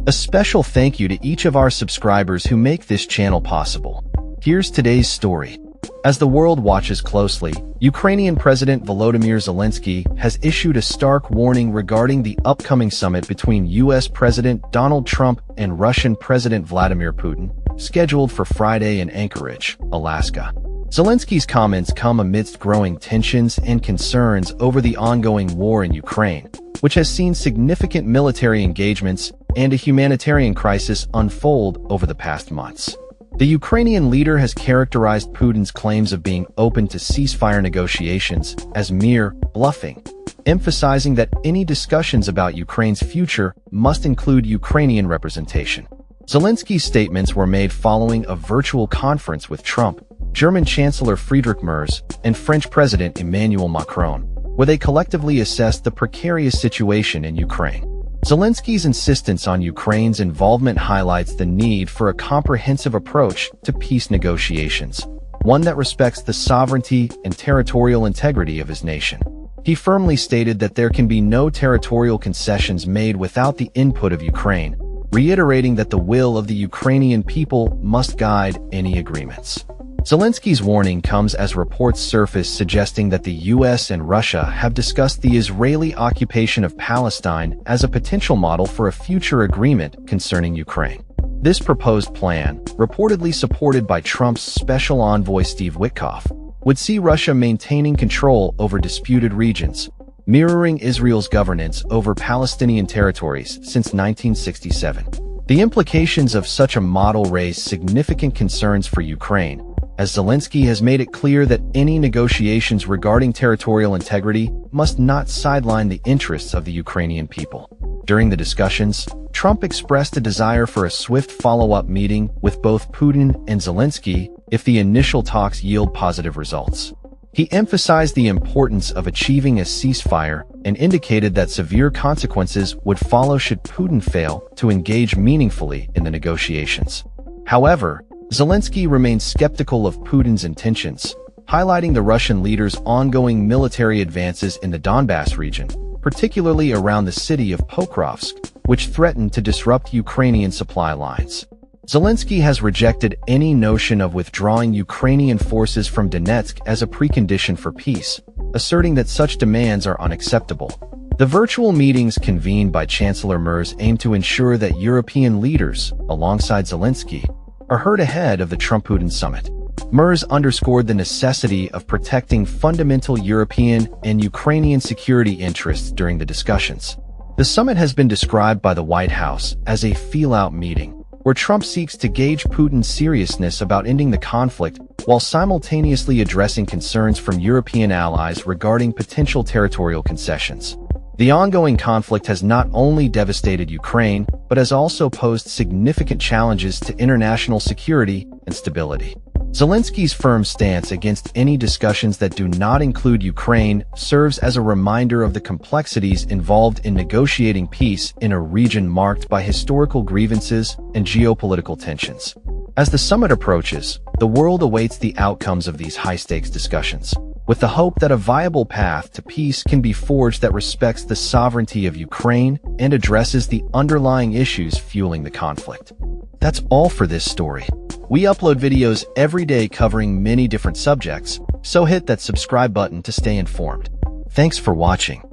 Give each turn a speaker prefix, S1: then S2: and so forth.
S1: A special thank you to each of our subscribers who make this channel possible. Here's today's story. As the world watches closely, Ukrainian President Volodymyr Zelensky has issued a stark warning regarding the upcoming summit between U.S. President Donald Trump and Russian President Vladimir Putin, scheduled for Friday in Anchorage, Alaska. Zelensky's comments come amidst growing tensions and concerns over the ongoing war in Ukraine, which has seen significant military engagements and a humanitarian crisis unfold over the past months. The Ukrainian leader has characterized Putin's claims of being open to ceasefire negotiations as mere bluffing, emphasizing that any discussions about Ukraine's future must include Ukrainian representation. Zelensky's statements were made following a virtual conference with Trump, German Chancellor Friedrich Merz, and French President Emmanuel Macron, where they collectively assessed the precarious situation in Ukraine. Zelensky's insistence on Ukraine's involvement highlights the need for a comprehensive approach to peace negotiations, one that respects the sovereignty and territorial integrity of his nation. He firmly stated that there can be no territorial concessions made without the input of Ukraine, reiterating that the will of the Ukrainian people must guide any agreements. Zelensky's warning comes as reports surface suggesting that the U.S. and Russia have discussed the Israeli occupation of Palestine as a potential model for a future agreement concerning Ukraine. This proposed plan, reportedly supported by Trump's special envoy Steve Witkoff, would see Russia maintaining control over disputed regions, mirroring Israel's governance over Palestinian territories since 1967. The implications of such a model raise significant concerns for Ukraine, as Zelensky has made it clear that any negotiations regarding territorial integrity must not sideline the interests of the Ukrainian people. During the discussions, Trump expressed a desire for a swift follow-up meeting with both Putin and Zelensky if the initial talks yield positive results. He emphasized the importance of achieving a ceasefire and indicated that severe consequences would follow should Putin fail to engage meaningfully in the negotiations. However, Zelensky remains skeptical of Putin's intentions, highlighting the Russian leader's ongoing military advances in the Donbass region, particularly around the city of Pokrovsk, which threatened to disrupt Ukrainian supply lines. Zelensky has rejected any notion of withdrawing Ukrainian forces from Donetsk as a precondition for peace, asserting that such demands are unacceptable. The virtual meetings convened by Chancellor Merz aim to ensure that European leaders, alongside Zelensky, are heard ahead of the Trump-Putin summit. Merz underscored the necessity of protecting fundamental European and Ukrainian security interests during the discussions. The summit has been described by the White House as a feel-out meeting, where Trump seeks to gauge Putin's seriousness about ending the conflict while simultaneously addressing concerns from European allies regarding potential territorial concessions. The ongoing conflict has not only devastated Ukraine, but has also posed significant challenges to international security and stability. Zelensky's firm stance against any discussions that do not include Ukraine serves as a reminder of the complexities involved in negotiating peace in a region marked by historical grievances and geopolitical tensions. As the summit approaches, the world awaits the outcomes of these high-stakes discussions, with the hope that a viable path to peace can be forged that respects the sovereignty of Ukraine and addresses the underlying issues fueling the conflict. That's all for this story. We upload videos every day covering many different subjects, so hit that subscribe button to stay informed. Thanks for watching.